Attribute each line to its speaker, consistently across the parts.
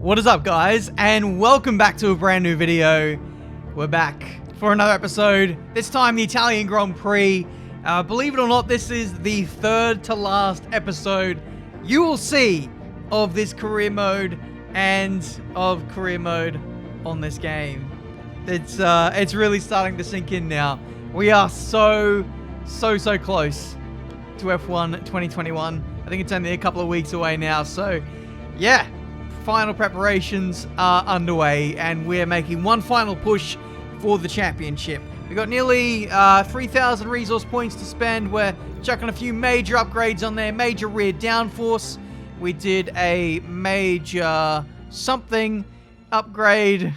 Speaker 1: What is up, guys, and welcome back to a brand new video. We're back for another episode, this time the Italian Grand Prix. Believe it or not, this is the third to last episode you will see of this career mode and of career mode on this game. It's really starting to sink in now. We are so close to F1 2021. I think it's only a couple of weeks away now, so yeah. Final preparations are underway, and we're making one final push for the championship. We've got nearly 3,000 resource points to spend. We're chucking a few major upgrades on there. Major rear downforce. We did a major something upgrade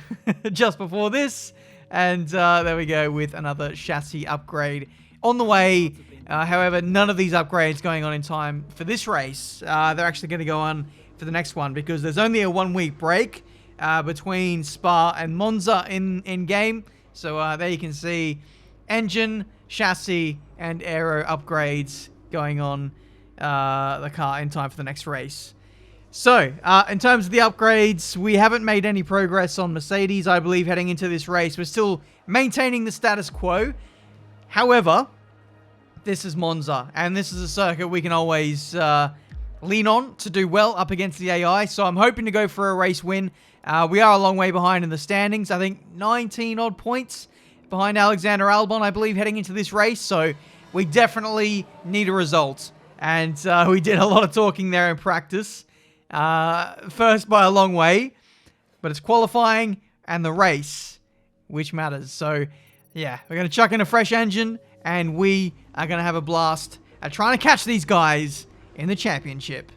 Speaker 1: just before this. And there we go with another chassis upgrade on the way. However, none of these upgrades going on in time for this race. They're actually going to go on for the next one, because there's only a 1 week break between Spa and Monza in game. So there you can see engine, chassis, and aero upgrades going on the car in time for the next race. So in terms of the upgrades, we haven't made any progress on Mercedes, I believe, heading into this race. We're still maintaining the status quo. However, this is Monza, and this is a circuit we can always lean on to do well up against the AI, so I'm hoping to go for a race win. We are a long way behind in the standings. I think 19 odd points behind Alexander Albon, I believe, heading into this race, so we definitely need a result. And we did a lot of talking there in practice. First by a long way, but it's qualifying and the race which matters. So yeah, we're going to chuck in a fresh engine, and we are going to have a blast at trying to catch these guys in the championship.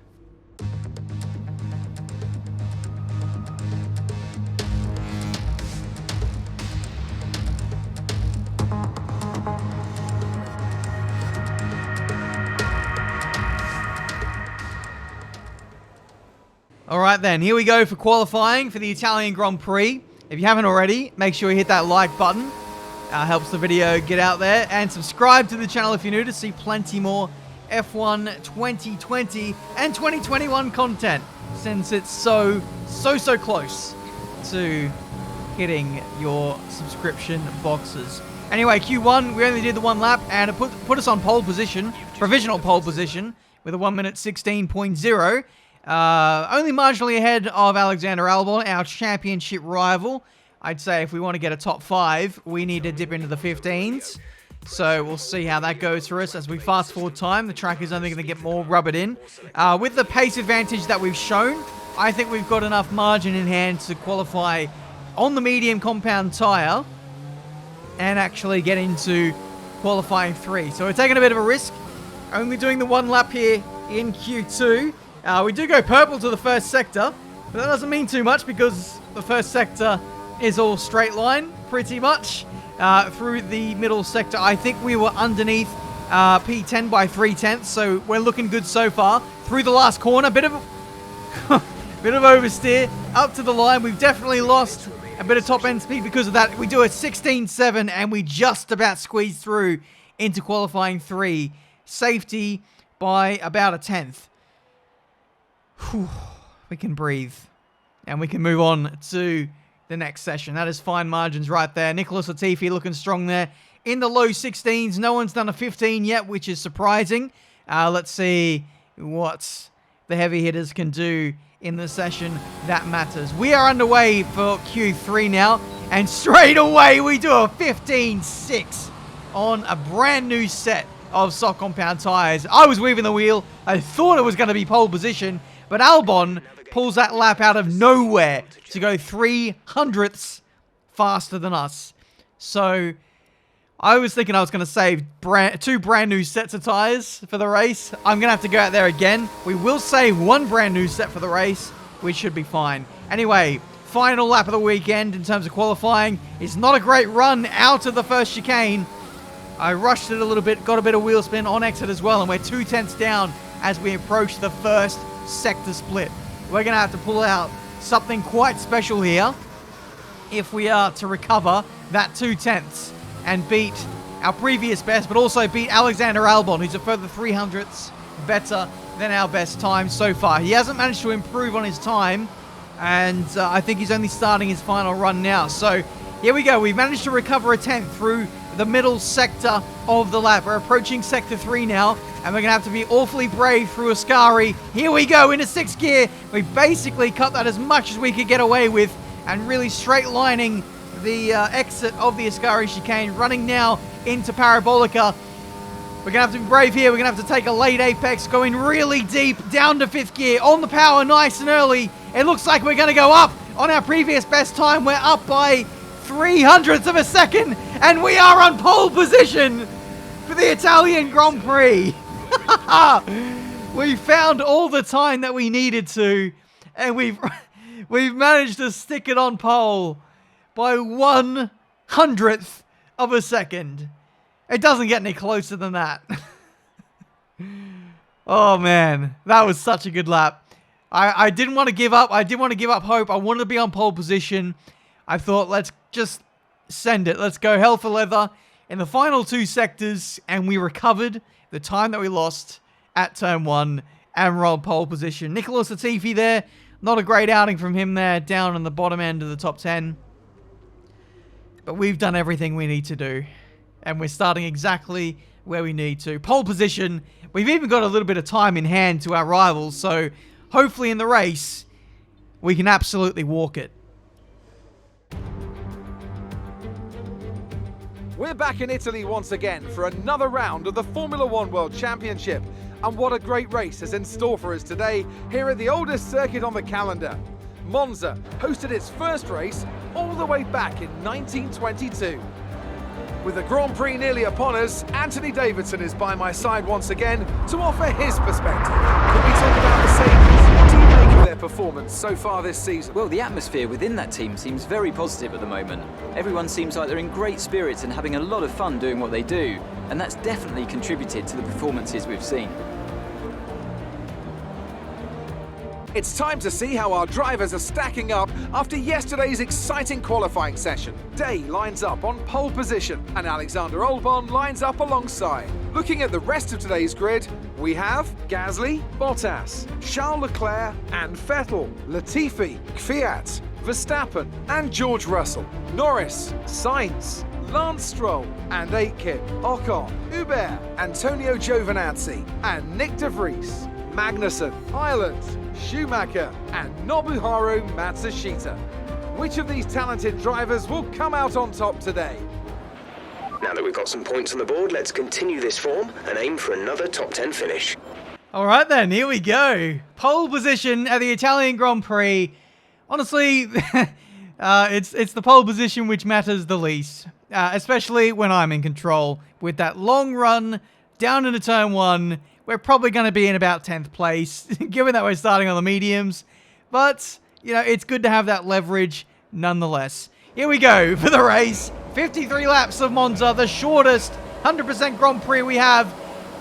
Speaker 1: Alright then, here we go for qualifying for the Italian Grand Prix. If you haven't already, make sure you hit that like button. Helps the video get out there. And subscribe to the channel if you're new to see plenty more F1 2020 and 2021 content, since it's so close to hitting your subscription boxes. Anyway, Q1, we only did the one lap, and it put us on pole position, provisional pole position, with a 1 minute 16.0. Only marginally ahead of Alexander Albon, our championship rival. I'd say if we want to get a top 5, we need to dip into the 15s. So we'll see how that goes for us as we fast forward time. The track is only going to get more rubbered in. With the pace advantage that we've shown, I think we've got enough margin in hand to qualify on the medium compound tyre and actually get into qualifying 3. So we're taking a bit of a risk, only doing the one lap here in Q2. We do go purple to the first sector, but that doesn't mean too much because the first sector is all straight line, pretty much. Through the middle sector, I think we were underneath P10 by 3/10, so we're looking good so far. Through the last corner, bit of oversteer up to the line. We've definitely lost a bit of top end speed because of that. We do a 16.7 and we just about squeeze through into qualifying 3. Safety by about a 10th. Whew. We can breathe and we can move on to the next session. That is fine margins right there. Nicholas Latifi looking strong there in the low 16s. No one's done a 15 yet, which is surprising. Let's see what the heavy hitters can do in the session that matters. We are underway for Q3 now, and straight away we do a 15.6 on a brand new set of soft compound tires. I was weaving the wheel. I thought it was going to be pole position, but Albon pulls that lap out of nowhere to go 300ths faster than us. So I was thinking I was going to save two brand new sets of tires for the race. I'm going to have to go out there again. We will save one brand new set for the race, which should be fine. Anyway, final lap of the weekend in terms of qualifying. It's not a great run out of the first chicane. I rushed it a little bit, got a bit of wheel spin on exit as well, and we're 2/10 down as we approach the first sector split. We're going to have to pull out something quite special here if we are to recover that 2/10 and beat our previous best, but also beat Alexander Albon, who's a further 300ths better than our best time so far. He hasn't managed to improve on his time And I think he's only starting his final run now. So here we go. We've managed to recover a 10th through the middle sector of the lap. We're approaching sector 3 now, and we're going to have to be awfully brave through Ascari. Here we go into 6th gear. We basically cut that as much as we could get away with, and really straight lining the exit of the Ascari chicane, running now into Parabolica. We're going to have to be brave here. We're going to have to take a late apex, going really deep, down to 5th gear, on the power, nice and early. It looks like we're going to go up on our previous best time. We're up by 0.03 of a second, and we are on pole position for the Italian Grand Prix. We found all the time that we needed to, and we've managed to stick it on pole by 1/100th of a second. It doesn't get any closer than that. Oh man, that was such a good lap. I didn't want to give up. I didn't want to give up hope. I wanted to be on pole position. I thought, let's just send it. Let's go hell for leather in the final 2 sectors, and we recovered the time that we lost at turn 1, and we're on pole position. Nicholas Latifi there, not a great outing from him there, down on the bottom end of the top 10. But we've done everything we need to do, and we're starting exactly where we need to. Pole position. We've even got a little bit of time in hand to our rivals, so hopefully in the race, we can absolutely walk it.
Speaker 2: We're back in Italy once again for another round of the Formula One World Championship. And what a great race is in store for us today here at the oldest circuit on the calendar. Monza hosted its first race all the way back in 1922. With the Grand Prix nearly upon us, Anthony Davidson is by my side once again to offer his perspective. Can we talk about the Sabres? What do you make of their performance so far this season?
Speaker 3: Well, the atmosphere within that team seems very positive at the moment. Everyone seems like they're in great spirits and having a lot of fun doing what they do, and that's definitely contributed to the performances we've seen.
Speaker 2: It's time to see how our drivers are stacking up after yesterday's exciting qualifying session. Day lines up on pole position and Alexander Albon lines up alongside. Looking at the rest of today's grid, we have Gasly, Bottas, Charles Leclerc and Vettel, Latifi, Kvyat, Verstappen and George Russell, Norris, Sainz, Lance Stroll and Aitken, Ocon, Hubert, Antonio Giovinazzi and Nick de Vries, Magnussen, Ireland, Schumacher and Nobuharu Matsushita. Which of these talented drivers will come out on top today?
Speaker 4: Now that we've got some points on the board, let's continue this form and aim for another top 10 finish.
Speaker 1: All right then, here we go. Pole position at the Italian Grand Prix. Honestly, it's the pole position which matters the least, especially when I'm in control. With that long run down into turn 1, we're probably going to be in about 10th place, given that we're starting on the mediums. But, you know, it's good to have that leverage nonetheless. Here we go for the race. 53 laps of Monza, the shortest 100% Grand Prix we have.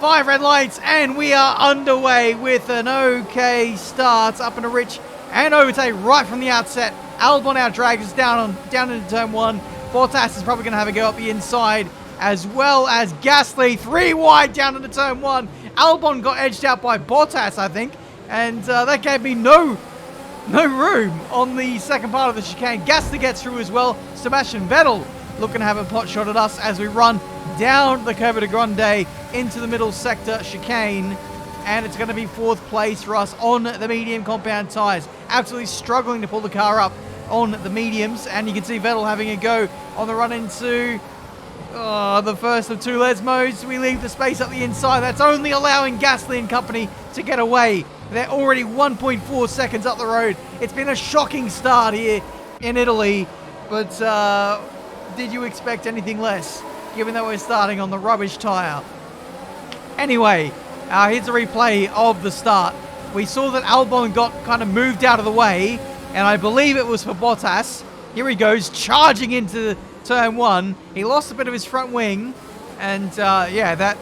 Speaker 1: 5 red lights, and we are underway with an okay start up into Rich and overtake right from the outset. Albon out drags us down into turn 1. Bottas is probably going to have a go up the inside, as well as Gasly, 3 wide down into turn 1. Albon got edged out by Bottas, I think, and that gave me no room on the second part of the chicane. Gasly gets through as well. Sebastian Vettel looking to have a pot shot at us as we run down the Curva de Grande into the middle sector chicane, and it's going to be 4th place for us on the medium compound tyres. Absolutely struggling to pull the car up on the mediums, and you can see Vettel having a go on the run into the first of 2 Lesmos. We leave the space up the inside. That's only allowing Gasly and company to get away. They're already 1.4 seconds up the road. It's been a shocking start here in Italy, but did you expect anything less, given that we're starting on the rubbish tyre? Anyway, here's a replay of the start. We saw that Albon got kind of moved out of the way, and I believe it was for Bottas. Here he goes, charging into turn 1. He lost a bit of his front wing, and yeah, that,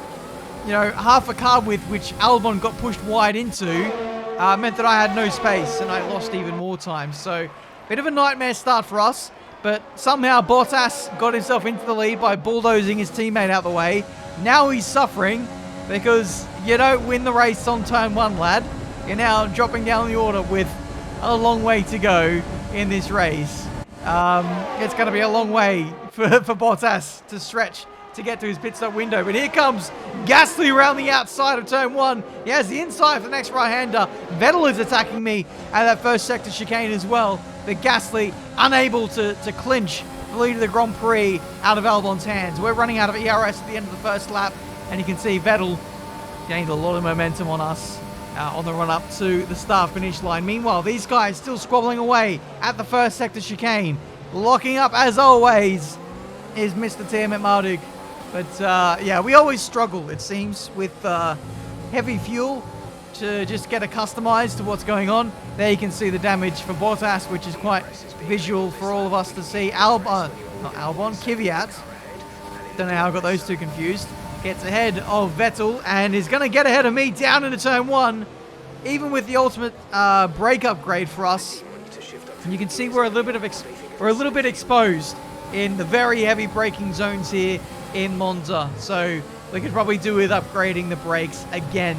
Speaker 1: you know, half a car width which Albon got pushed wide into meant that I had no space, and I lost even more time. So, bit of a nightmare start for us, but somehow Bottas got himself into the lead by bulldozing his teammate out the way. Now he's suffering because you don't win the race on turn 1, lad. You're now dropping down the order with a long way to go in this race. It's going to be a long way for Bottas to stretch to get to his pit stop window. But here comes Gasly around the outside of turn 1. He has the inside for the next right-hander. Vettel is attacking me at that first sector chicane as well. But Gasly unable to clinch the lead of the Grand Prix out of Albon's hands. We're running out of ERS at the end of the first lap. And you can see Vettel gained a lot of momentum on us on the run up to the start-finish line. Meanwhile, these guys still squabbling away at the first sector chicane. Locking up, as always, is Mr. Tiametmarduk. But, yeah, we always struggle, it seems, with heavy fuel to just get accustomed to what's going on. There you can see the damage for Bottas, which is quite visual for all of us to see. Kvyat. Don't know how I got those two confused. Gets ahead of Vettel and is going to get ahead of me down into turn 1. Even with the ultimate brake upgrade for us. And you can see we're a little bit exposed in the very heavy braking zones here in Monza. So we could probably do with upgrading the brakes again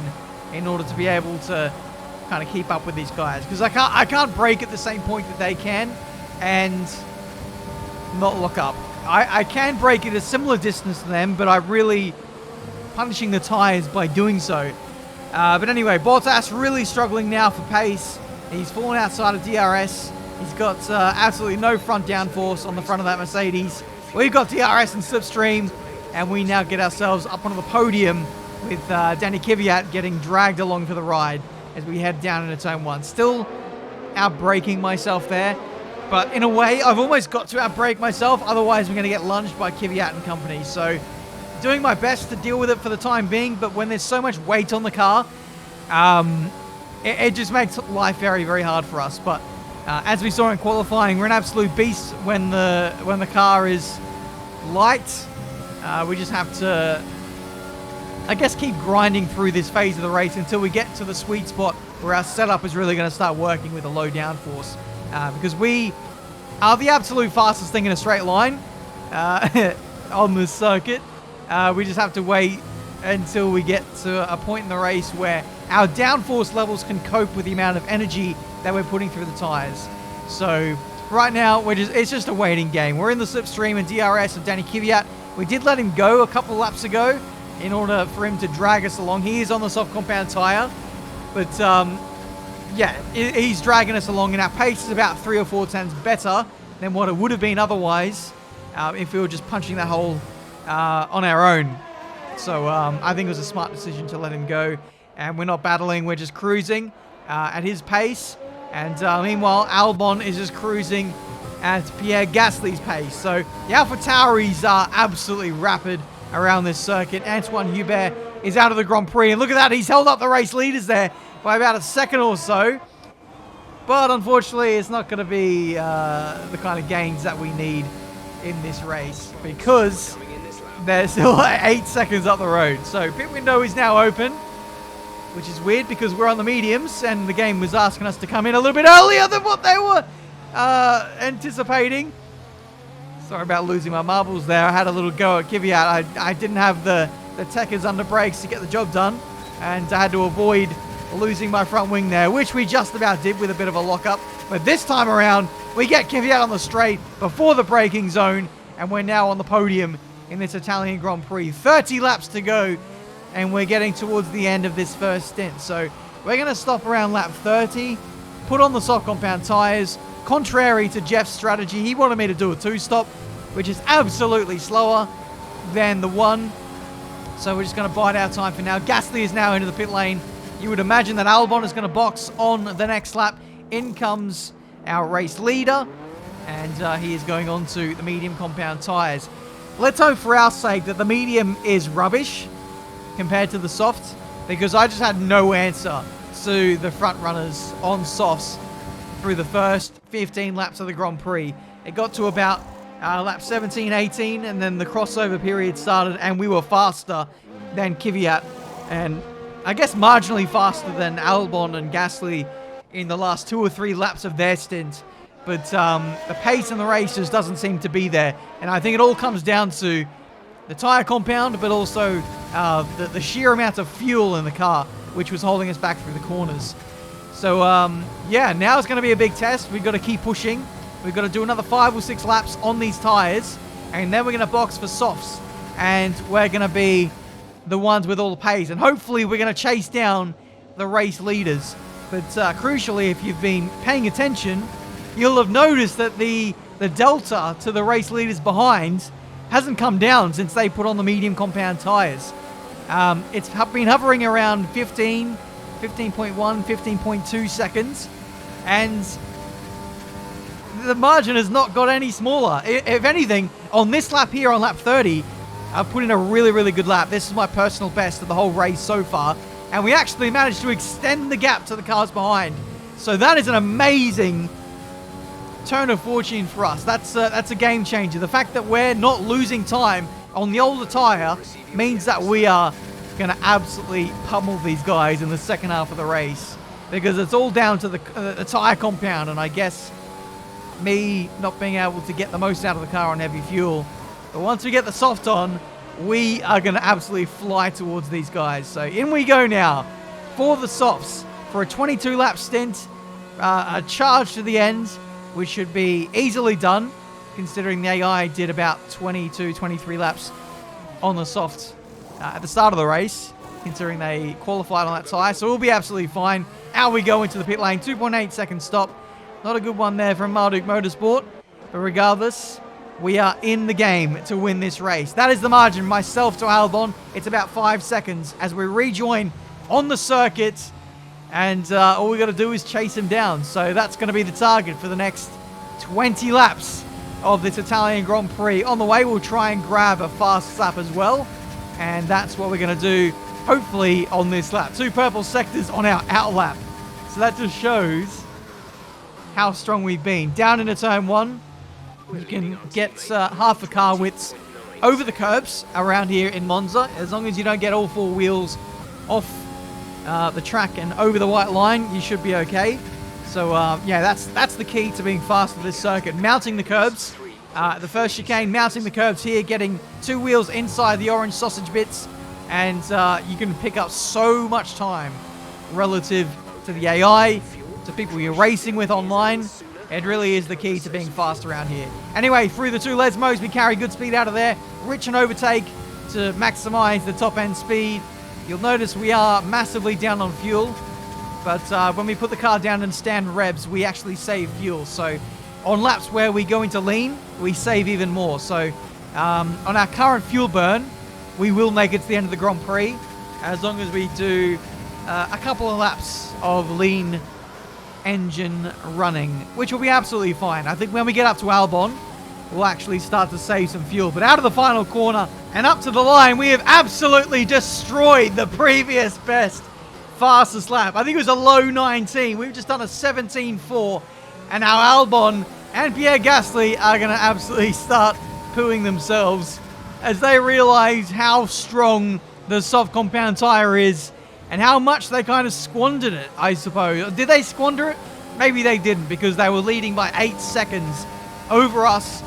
Speaker 1: in order to be able to kind of keep up with these guys. Because I can't brake at the same point that they can and not lock up. I can brake at a similar distance to them, but I really punishing the tires by doing so. But anyway, Bottas really struggling now for pace. He's fallen outside of DRS. He's got absolutely no front downforce on the front of that Mercedes. We've got DRS and slipstream, and we now get ourselves up onto the podium with Danny Kvyat getting dragged along for the ride as we head down into turn 1. Still outbraking myself there, but in a way, I've almost got to outbrake myself. Otherwise, we're going to get lunged by Kvyat and company. So, doing my best to deal with it for the time being, but when there's so much weight on the car, it just makes life very, very hard for us. But as we saw in qualifying, we're an absolute beast when the car is light. We just have to, I guess, keep grinding through this phase of the race until we get to the sweet spot where our setup is really going to start working with a low downforce. Because we are the absolute fastest thing in a straight line on this circuit. We just have to wait until we get to a point in the race where our downforce levels can cope with the amount of energy that we're putting through the tires. So right now, it's just a waiting game. We're in the slipstream and DRS of Danny Kvyat. We did let him go a couple of laps ago in order for him to drag us along. He is on the soft compound tire, but yeah, he's dragging us along, and our pace is about 3 or 4 tenths better than what it would have been otherwise if we were just punching that hole on our own. So I think it was a smart decision to let him go, and we're not battling, we're just cruising at his pace. And meanwhile, Albon is just cruising at Pierre Gasly's pace. So the AlphaTauris are absolutely rapid around this circuit. Antoine Hubert is out of the Grand Prix, and look at that, he's held up the race leaders there by about a second or so. But unfortunately, it's not going to be the kind of gains that we need in this race, because they're still 8 seconds up the road. So pit window is now open, which is weird because we're on the mediums and the game was asking us to come in a little bit earlier than what they were anticipating. Sorry about losing my marbles there. I had a little go at Kvyat. I didn't have the techers under brakes to get the job done, and I had to avoid losing my front wing there, which we just about did with a bit of a lockup. But this time around, we get Kvyat on the straight before the braking zone, and we're now on the podium in this Italian Grand Prix. 30 laps to go, and we're getting towards the end of this first stint. So we're going to stop around lap 30, put on the soft compound tires. Contrary to Jeff's strategy, he wanted me to do a 2-stop, which is absolutely slower than the 1. So we're just going to bide our time for now. Gasly is now into the pit lane. You would imagine that Albon is going to box on the next lap. In comes our race leader, and he is going on to the medium compound tires. Let's hope for our sake that the medium is rubbish compared to the soft, because I just had no answer to the front runners on softs through the first 15 laps of the Grand Prix. It got to about lap 17, 18, and then the crossover period started, and we were faster than Kvyat, and I guess marginally faster than Albon and Gasly in the last 2 or 3 laps of their stint. But the pace in the race just doesn't seem to be there, and I think it all comes down to the tyre compound, but also the sheer amount of fuel in the car, which was holding us back through the corners. So, yeah, now it's going to be a big test. We've got to keep pushing. We've got to do another 5 or 6 laps on these tyres. And then we're going to box for softs. And we're going to be the ones with all the pace. And hopefully we're going to chase down the race leaders. But crucially, if you've been paying attention, you'll have noticed that the delta to the race leaders behind hasn't come down since they put on the medium compound tyres. It's been hovering around 15, 15.1, 15.2 seconds. And the margin has not got any smaller. If anything, on this lap here, on lap 30, I've put in a really, really good lap. This is my personal best of the whole race so far. And we actually managed to extend the gap to the cars behind. So that is an amazing turn of fortune for us. That's a game changer. The fact that we're not losing time on the older tyre means that we are going to absolutely pummel these guys in the second half of the race. Because it's all down to the tyre compound. And I guess me not being able to get the most out of the car on heavy fuel. But once we get the soft on, we are going to absolutely fly towards these guys. So in we go now for the softs for a 22-lap stint, a charge to the end, which should be easily done, considering the AI did about 22, 23 laps on the softs at the start of the race, considering they qualified on that tyre. So we'll be absolutely fine. Out we go into the pit lane, 2.8 second stop. Not a good one there from Marduk Motorsport, but regardless, we are in the game to win this race. That is the margin, myself to Albon. It's about 5 seconds as we rejoin on the circuit, and all we got to do is chase him down. So that's going to be the target for the next 20 laps of this Italian Grand Prix. On the way, we'll try and grab a fast lap as well, and that's what we're going to do, hopefully, on this lap. 2 purple sectors on our out lap. So that just shows how strong we've been. Down into turn 1. You can get half a car widths over the curbs around here in Monza, as long as you don't get all 4 wheels off the track and over the white line, you should be okay. So yeah, that's the key to being fast at this circuit. Mounting the curbs, the first chicane, mounting the curbs here, getting 2 wheels inside the orange sausage bits, and you can pick up so much time relative to the AI, to people you're racing with online. It really is the key to being fast around here. Anyway, through the 2 Lesmos, we carry good speed out of there. Rich and overtake to maximize the top end speed. You'll notice we are massively down on fuel, but when we put the car down and stand revs, we actually save fuel. So on laps where we go into lean, we save even more. So on our current fuel burn, we will make it to the end of the Grand Prix, as long as we do a couple of laps of lean engine running, which will be absolutely fine. I think when we get up to Albon, we'll actually start to save some fuel. But out of the final corner and up to the line, we have absolutely destroyed the previous best fastest lap. I think it was a low 19. We've just done a 17.4, and now Albon and Pierre Gasly are going to absolutely start pooing themselves as they realize how strong the soft compound tire is and how much they kind of squandered it, I suppose. Did they squander it? Maybe they didn't, because they were leading by 8 seconds over us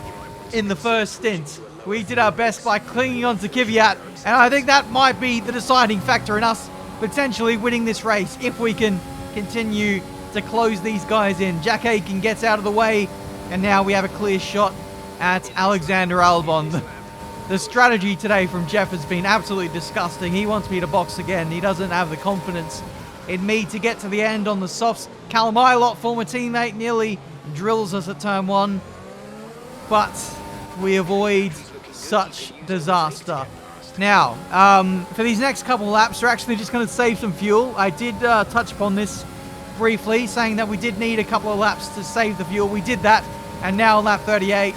Speaker 1: in the first stint. We did our best by clinging on to Kvyat, and I think that might be the deciding factor in us potentially winning this race if we can continue to close these guys in. Jack Aitken gets out of the way, and now we have a clear shot at Alexander Albon. The strategy today from Jeff has been absolutely disgusting. He wants me to box again. He doesn't have the confidence in me to get to the end on the softs. Callum Ilott, former teammate, nearly drills us at turn 1. But we avoid such disaster. Now, for these next couple of laps, we're actually just going to save some fuel. I did touch upon this briefly, saying that we did need a couple of laps to save the fuel. We did that, and now on lap 38,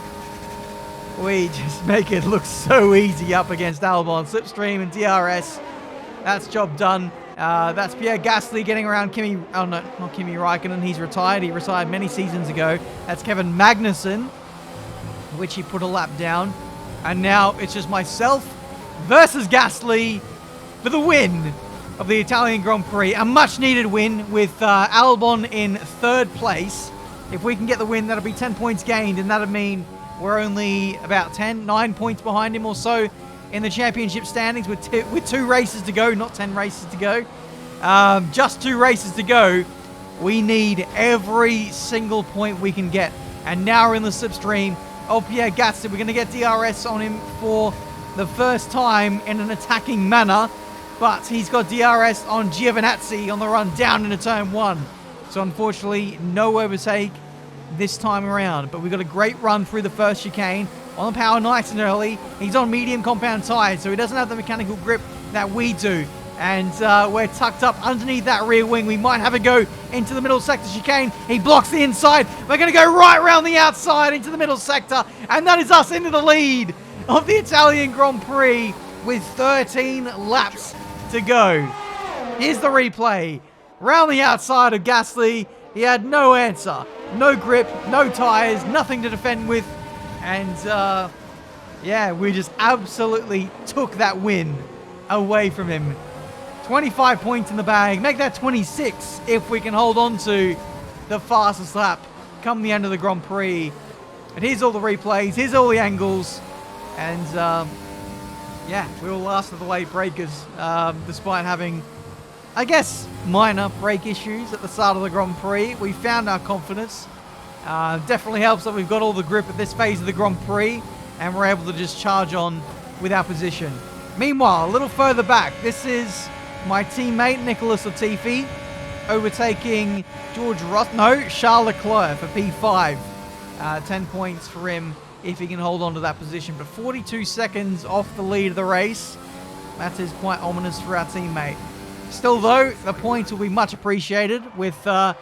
Speaker 1: we just make it look so easy up against Albon. Slipstream and DRS. That's job done. That's Pierre Gasly getting around Kimi. Oh, no, not Kimi Raikkonen. He's retired. He retired many seasons ago. That's Kevin Magnussen, which he put a lap down. And now it's just myself versus Gasly for the win of the Italian Grand Prix. A much-needed win with Albon in 3rd place. If we can get the win, that'll be 10 points gained, and that'll mean we're only about 9 points behind him or so in the championship standings with 2 races to go, not 10 races to go. Just 2 races to go. We need every single point we can get. And now we're in the slipstream of Pierre Gasly. We're going to get DRS on him for the first time in an attacking manner. But he's got DRS on Giovinazzi on the run down into turn 1. So unfortunately, no overtake this time around. But we've got a great run through the first chicane on the power nice and early. He's on medium compound tyres, so he doesn't have the mechanical grip that we do. And we're tucked up underneath that rear wing. We might have a go into the middle sector chicane. He blocks the inside. We're going to go right around the outside into the middle sector. And that is us into the lead of the Italian Grand Prix with 13 laps to go. Here's the replay. Round the outside of Gasly. He had no answer. No grip, no tyres, nothing to defend with. And yeah, we just absolutely took that win away from him. 25 points in the bag. Make that 26 if we can hold on to the fastest lap come the end of the Grand Prix. And here's all the replays. Here's all the angles. And yeah, we were last of the late breakers despite having, I guess, minor brake issues at the start of the Grand Prix. We found our confidence. Definitely helps that we've got all the grip at this phase of the Grand Prix. And we're able to just charge on with our position. Meanwhile, a little further back, this is my teammate Nicholas Latifi overtaking Charles Leclerc for P5. 10 points for him if he can hold on to that position. But 42 seconds off the lead of the race. That is quite ominous for our teammate. Still though, the points will be much appreciated with a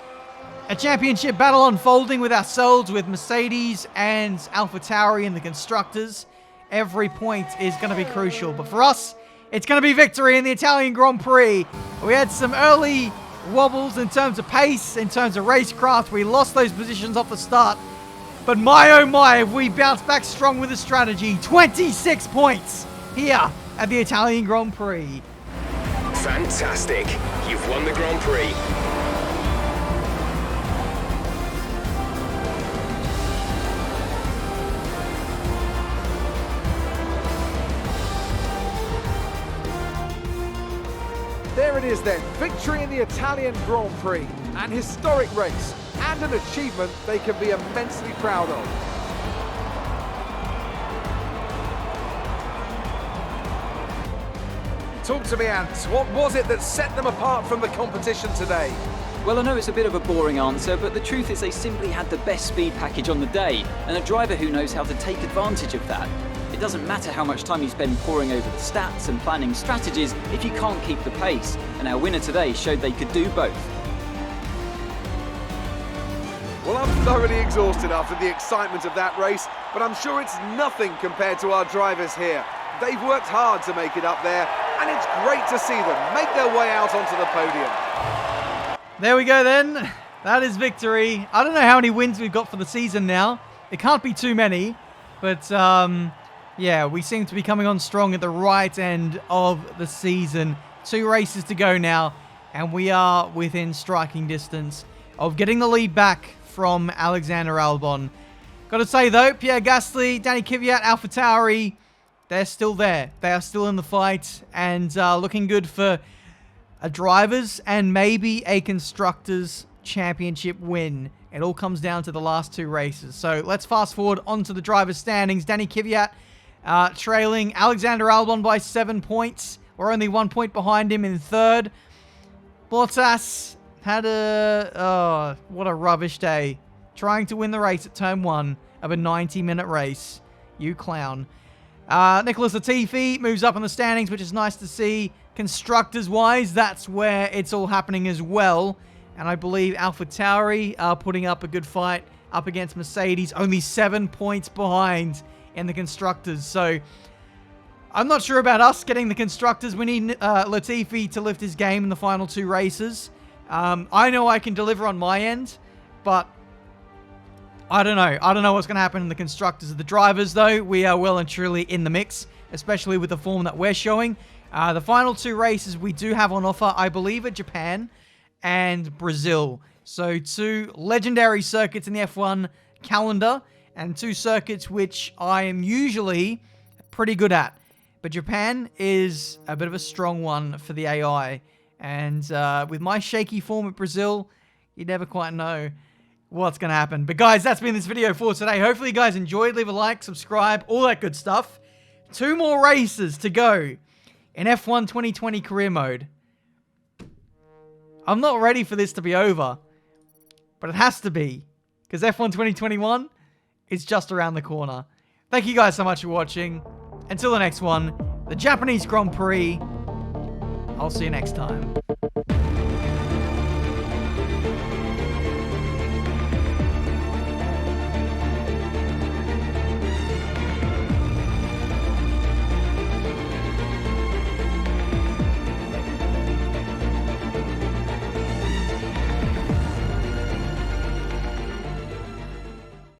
Speaker 1: championship battle unfolding with ourselves, with Mercedes and AlphaTauri in the constructors. Every point is going to be crucial. But for us, it's going to be victory in the Italian Grand Prix. We had some early wobbles in terms of pace, in terms of racecraft. We lost those positions off the start. But my oh my, have we bounced back strong with the strategy. 26 points here at the Italian Grand Prix.
Speaker 4: Fantastic. You've won the Grand Prix.
Speaker 2: There it is then, victory in the Italian Grand Prix. An historic race and an achievement they can be immensely proud of. Talk to me, Ant. What was it that set them apart from the competition today?
Speaker 3: Well, I know it's a bit of a boring answer, but the truth is they simply had the best speed package on the day, and a driver who knows how to take advantage of that. It doesn't matter how much time you spend poring over the stats and planning strategies if you can't keep the pace, and our winner today showed they could do both.
Speaker 2: Well, I'm thoroughly exhausted after the excitement of that race, but I'm sure it's nothing compared to our drivers here. They've worked hard to make it up there, and it's great to see them make their way out onto the podium.
Speaker 1: There we go then. That is victory. I don't know how many wins we've got for the season now. It can't be too many, but yeah, we seem to be coming on strong at the right end of the season. 2 races to go now, and we are within striking distance of getting the lead back from Alexander Albon. Got to say though, Pierre Gasly, Danny Kvyat, AlphaTauri, they're still there. They are still in the fight, and looking good for a drivers and maybe a constructors championship win. It all comes down to the last 2 races. So let's fast forward onto the drivers' standings. Danny Kvyat trailing Alexander Albon by 7 points. We're only 1 point behind him in third. Bottas had what a rubbish day. Trying to win the race at turn 1 of a 90-minute race. You clown. Nicholas Latifi moves up in the standings, which is nice to see. Constructors-wise, that's where it's all happening as well. And I believe AlphaTauri are putting up a good fight up against Mercedes. Only 7 points behind in the constructors. So I'm not sure about us getting the constructors. We need Latifi to lift his game in the final 2 races. I know I can deliver on my end, but I don't know. I don't know what's going to happen in the constructors. The drivers, though, we are well and truly in the mix, especially with the form that we're showing. The final 2 races we do have on offer, I believe, are Japan and Brazil. So 2 legendary circuits in the F1 calendar, and 2 circuits which I am usually pretty good at. But Japan is a bit of a strong one for the AI. And with my shaky form at Brazil, You never quite know what's going to happen. But guys, that's been this video for today. Hopefully you guys enjoyed. Leave a like, subscribe, all that good stuff. 2 more races to go in F1 2020 career mode. I'm not ready for this to be over, but it has to be, because F1 2021 is just around the corner. Thank you guys so much for watching. Until the next one, the Japanese Grand Prix. I'll see you next time.